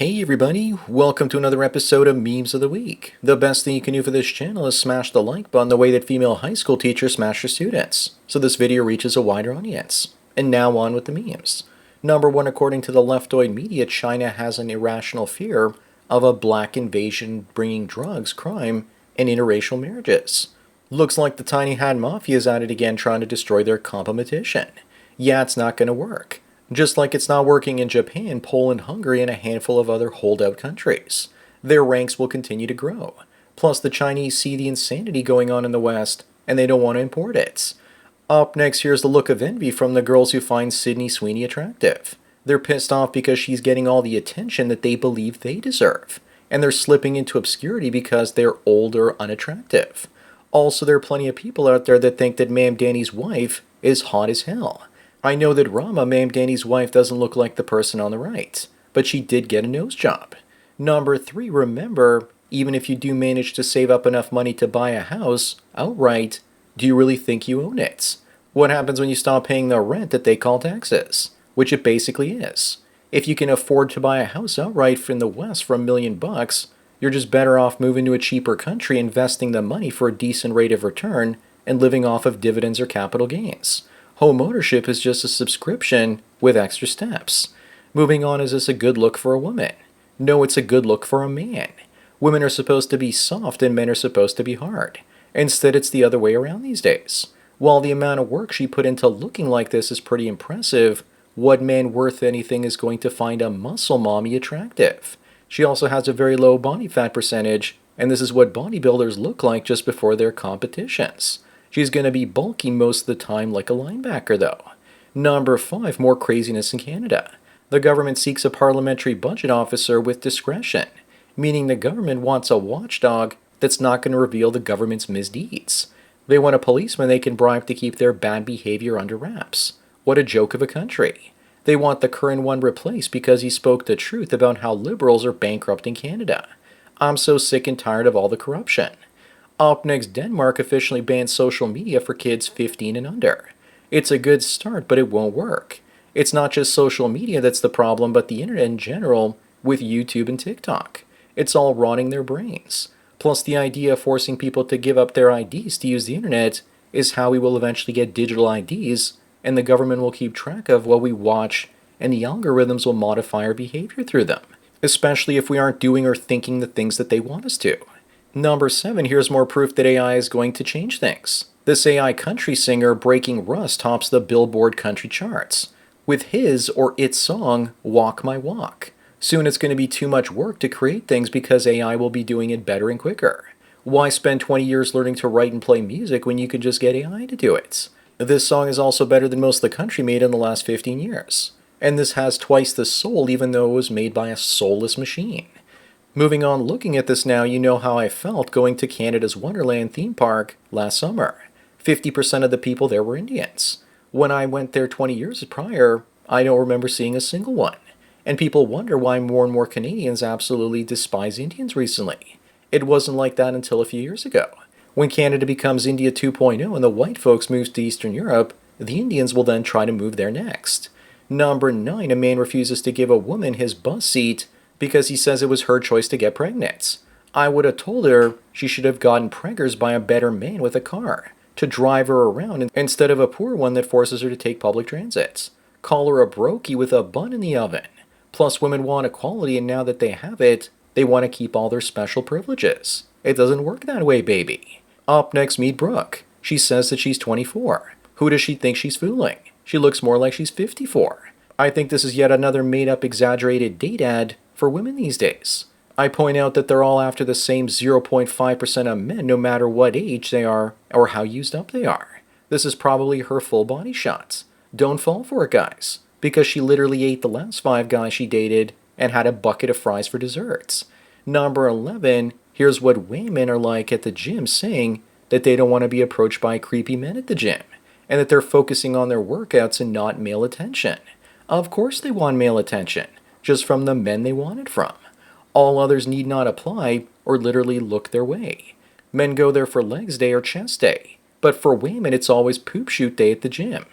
Hey everybody, welcome to another episode of Memes of the Week. The best thing you can do for this channel is smash the like button the way that female high school teachers smash their students, so this video reaches a wider audience. And now on with the memes. Number one, according to the leftoid media, China has an irrational fear of a black invasion bringing drugs, crime, and interracial marriages. Looks like the tiny hat mafia is at it again trying to destroy their competition. Yeah, it's not going to work. Just like it's not working in Japan, Poland, Hungary, and a handful of other holdout countries. Their ranks will continue to grow. Plus, the Chinese see the insanity going on in the West, and they don't want to import it. Up next, here's the look of envy from the girls who find Sydney Sweeney attractive. They're pissed off because she's getting all the attention that they believe they deserve. And they're slipping into obscurity because they're old or unattractive. Also, there are plenty of people out there that think that Ma'am Danny's wife is hot as hell. I know that Rama, Ma'am Danny's wife, doesn't look like the person on the right, but she did get a nose job. Number three, remember, even if you do manage to save up enough money to buy a house outright, do you really think you own it? What happens when you stop paying the rent that they call taxes? Which it basically is. If you can afford to buy a house outright from the West for $1 million, you're just better off moving to a cheaper country, investing the money for a decent rate of return, and living off of dividends or capital gains. Home ownership is just a subscription with extra steps. Moving on, is this a good look for a woman? No, it's a good look for a man. Women are supposed to be soft and men are supposed to be hard. Instead, it's the other way around these days. While the amount of work she put into looking like this is pretty impressive, what man worth anything is going to find a muscle mommy attractive? She also has a very low body fat percentage, and this is what bodybuilders look like just before their competitions. She's going to be bulky most of the time like a linebacker, though. Number five, more craziness in Canada. The government seeks a parliamentary budget officer with discretion, meaning the government wants a watchdog that's not going to reveal the government's misdeeds. They want a policeman they can bribe to keep their bad behavior under wraps. What a joke of a country. They want the current one replaced because he spoke the truth about how liberals are bankrupting Canada. I'm so sick and tired of all the corruption. Up next, Denmark officially banned social media for kids 15 and under. It's a good start, but it won't work. It's not just social media that's the problem, but the internet in general with YouTube and TikTok. It's all rotting their brains. Plus, the idea of forcing people to give up their IDs to use the internet is how we will eventually get digital IDs, and the government will keep track of what we watch, and the algorithms will modify our behavior through them, especially if we aren't doing or thinking the things that they want us to. Number seven, here's more proof that AI is going to change things. This AI country singer Breaking Russ tops the Billboard country charts with his or its song, Walk My Walk. Soon it's going to be too much work to create things because AI will be doing it better and quicker. Why spend 20 years learning to write and play music when you could just get AI to do it? This song is also better than most of the country made in the last 15 years. And this has twice the soul even though it was made by a soulless machine. Moving on, looking at this now, you know how I felt going to Canada's Wonderland theme park last summer. 50% of the people there were Indians. When I went there 20 years prior, I don't remember seeing a single one. And people wonder why more and more Canadians absolutely despise Indians recently. It wasn't like that until a few years ago. When Canada becomes India 2.0 and the white folks move to Eastern Europe, the Indians will then try to move there next. Number 9, a man refuses to give a woman his bus seat because he says it was her choice to get pregnant. I would have told her she should have gotten preggers by a better man with a car to drive her around instead of a poor one that forces her to take public transit. Call her a brokey with a bun in the oven. Plus, women want equality, and now that they have it, they want to keep all their special privileges. It doesn't work that way, baby. Up next, meet Brooke. She says that she's 24. Who does she think she's fooling? She looks more like she's 54. I think this is yet another made-up exaggerated date ad for women these days. I point out that they're all after the same 0.5% of men no matter what age they are or how used up they are. This is probably her full body shot. Don't fall for it, guys, because she literally ate the last 5 guys she dated and had a bucket of fries for desserts. Number 11, here's what women are like at the gym saying that they don't want to be approached by creepy men at the gym and that they're focusing on their workouts and not male attention. Of course they want male attention, just from the men they want it from. All others need not apply or literally look their way. Men go there for legs day or chest day, but for women it's always poop shoot day at the gym.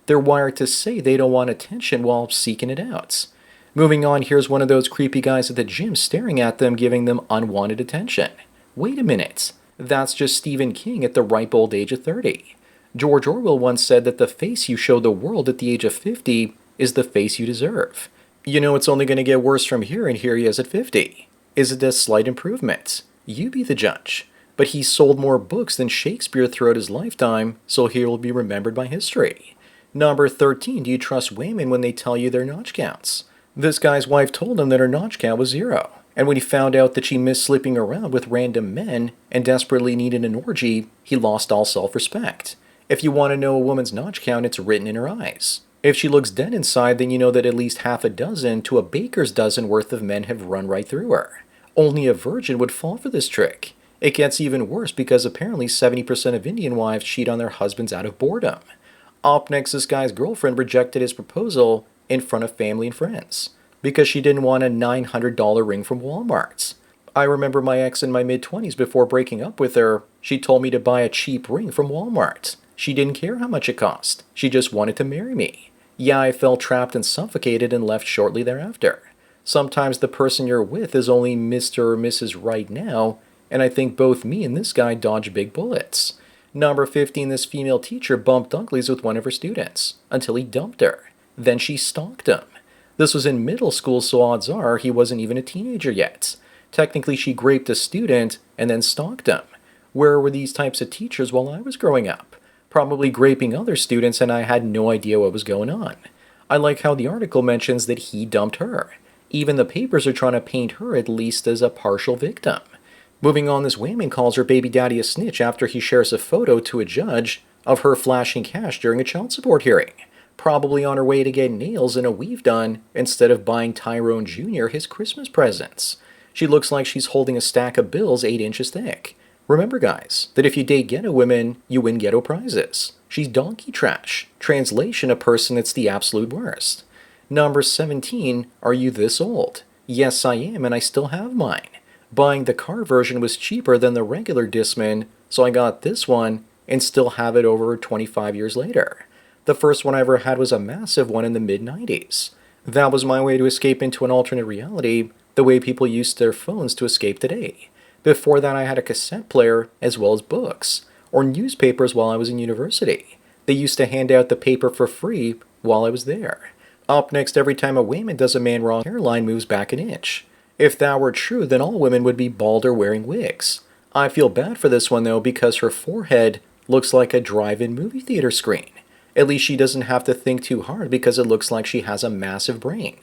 They're wired to say they don't want attention while seeking it out. Moving on, here's one of those creepy guys at the gym staring at them, giving them unwanted attention. Wait a minute. That's just Stephen King at the ripe old age of 30. George Orwell once said that the face you show the world at the age of 50 is the face you deserve. You know it's only going to get worse from here, and here he is at 50. Is it a slight improvement? You be the judge. But he sold more books than Shakespeare throughout his lifetime, so he will be remembered by history. Number 13, do you trust women when they tell you their notch counts? This guy's wife told him that her notch count was 0. And when he found out that she missed sleeping around with random men and desperately needed an orgy, he lost all self-respect. If you want to know a woman's notch count, it's written in her eyes. If she looks dead inside, then you know that at least half a dozen to a baker's dozen worth of men have run right through her. Only a virgin would fall for this trick. It gets even worse because apparently 70% of Indian wives cheat on their husbands out of boredom. Up next, this guy's girlfriend rejected his proposal in front of family and friends because she didn't want a $900 ring from Walmart. I remember my ex in my mid-20s before breaking up with her. She told me to buy a cheap ring from Walmart. She didn't care how much it cost. She just wanted to marry me. Yeah, I felt trapped and suffocated and left shortly thereafter. Sometimes the person you're with is only Mr. or Mrs. Right now, and I think both me and this guy dodge big bullets. Number 15, this female teacher bumped uglies with one of her students until he dumped her. Then she stalked him. This was in middle school, so odds are he wasn't even a teenager yet. Technically, she raped a student and then stalked him. Where were these types of teachers while I was growing up? Probably raping other students, and I had no idea what was going on. I like how the article mentions that he dumped her. Even the papers are trying to paint her at least as a partial victim. Moving on, this woman calls her baby daddy a snitch after he shares a photo to a judge of her flashing cash during a child support hearing. Probably on her way to get nails and a weave done instead of buying Tyrone Jr. his Christmas presents. She looks like she's holding a stack of bills 8 inches thick. Remember, guys, that if you date ghetto women, you win ghetto prizes. She's donkey trash. Translation, a person that's the absolute worst. Number 17, are you this old? Yes, I am, and I still have mine. Buying the car version was cheaper than the regular Discman, so I got this one and still have it over 25 years later. The first one I ever had was a massive one in the mid-90s. That was my way to escape into an alternate reality, the way people used their phones to escape today. Before that, I had a cassette player as well as books, or newspapers while I was in university. They used to hand out the paper for free while I was there. Up next, every time a woman does a man wrong, hairline moves back an inch. If that were true, then all women would be bald or wearing wigs. I feel bad for this one, though, because her forehead looks like a drive-in movie theater screen. At least she doesn't have to think too hard because it looks like she has a massive brain.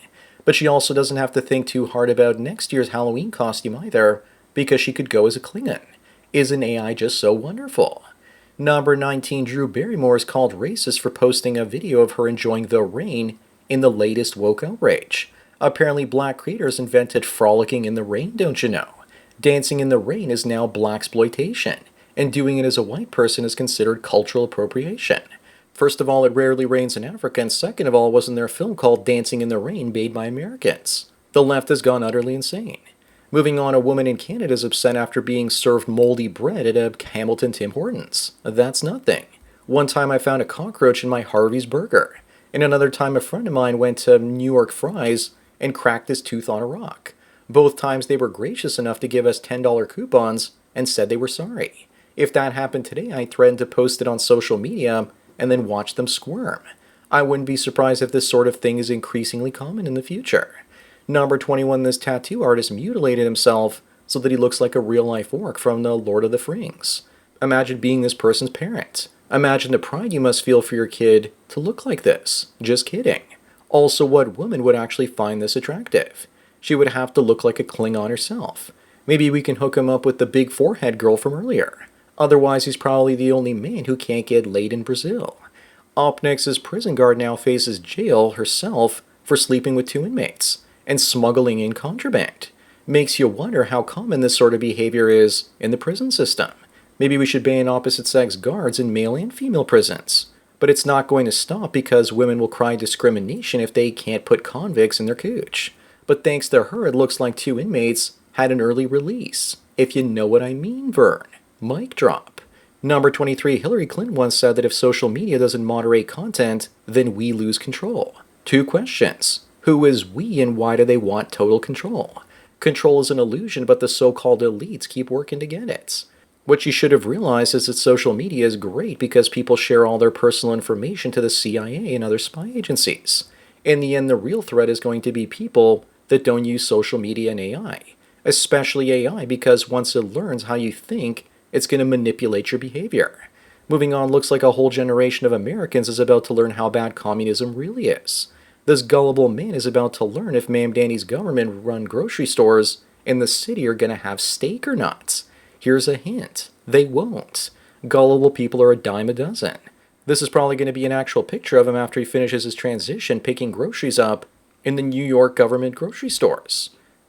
But she also doesn't have to think too hard about next year's Halloween costume either, because she could go as a Klingon. Isn't AI just so wonderful? Number 19, Drew Barrymore is called racist for posting a video of her enjoying the rain in the latest woke outrage. Apparently black creators invented frolicking in the rain, don't you know? Dancing in the rain is now blaxploitation, and doing it as a white person is considered cultural appropriation. First of all, it rarely rains in Africa, and second of all, wasn't there a film called Dancing in the Rain made by Americans? The left has gone utterly insane. Moving on, a woman in Canada is upset after being served moldy bread at a Hamilton Tim Hortons. That's nothing. One time I found a cockroach in my Harvey's burger, and another time a friend of mine went to New York Fries and cracked his tooth on a rock. Both times they were gracious enough to give us $10 coupons and said they were sorry. If that happened today, I threatened to post it on social media and then watch them squirm. I wouldn't be surprised if this sort of thing is increasingly common in the future. Number 21, this tattoo artist mutilated himself so that he looks like a real-life orc from the Lord of the Rings. Imagine being this person's parent. Imagine the pride you must feel for your kid to look like this. Just kidding. Also, what woman would actually find this attractive? She would have to look like a Klingon herself. Maybe we can hook him up with the big forehead girl from earlier. Otherwise, he's probably the only man who can't get laid in Brazil. Up next, his prison guard now faces jail herself for sleeping with 2 inmates and smuggling in contraband. Makes you wonder how common this sort of behavior is in the prison system. Maybe we should ban opposite-sex guards in male and female prisons. But it's not going to stop because women will cry discrimination if they can't put convicts in their cooch. But thanks to her, it looks like 2 inmates had an early release. If you know what I mean, Vern. Mic drop. Number 23, Hillary Clinton once said that if social media doesn't moderate content, then we lose control. 2 questions. Who is we and why do they want total control? Control is an illusion, but the so-called elites keep working to get it. What you should have realized is that social media is great because people share all their personal information to the CIA and other spy agencies. In the end, the real threat is going to be people that don't use social media and AI, especially AI, because once it learns how you think, it's going to manipulate your behavior. Moving on, looks like a whole generation of Americans is about to learn how bad communism really is. This gullible man is about to learn if Ma'am Danny's government-run grocery stores in the city are going to have steak or not. Here's a hint. They won't. Gullible people are a dime a dozen. This is probably going to be an actual picture of him after he finishes his transition picking groceries up in the New York government grocery stores.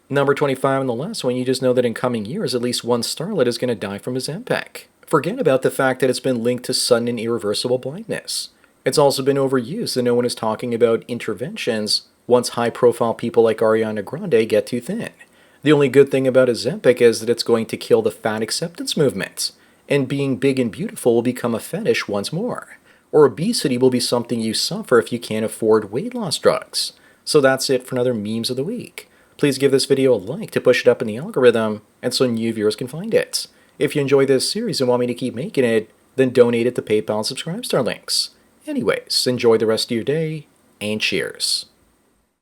Number 25 on the last one, you just know that in coming years, at least one starlet is going to die from Ozempic. Forget about the fact that it's been linked to sudden and irreversible blindness. It's also been overused, and no one is talking about interventions once high-profile people like Ariana Grande get too thin. The only good thing about Ozempic is that it's going to kill the fat acceptance movement, and being big and beautiful will become a fetish once more. Or obesity will be something you suffer if you can't afford weight loss drugs. So that's it for another Memes of the Week. Please give this video a like to push it up in the algorithm, and so new viewers can find it. If you enjoy this series and want me to keep making it, then donate it to PayPal and Subscribestar links. Anyways, enjoy the rest of your day, and cheers.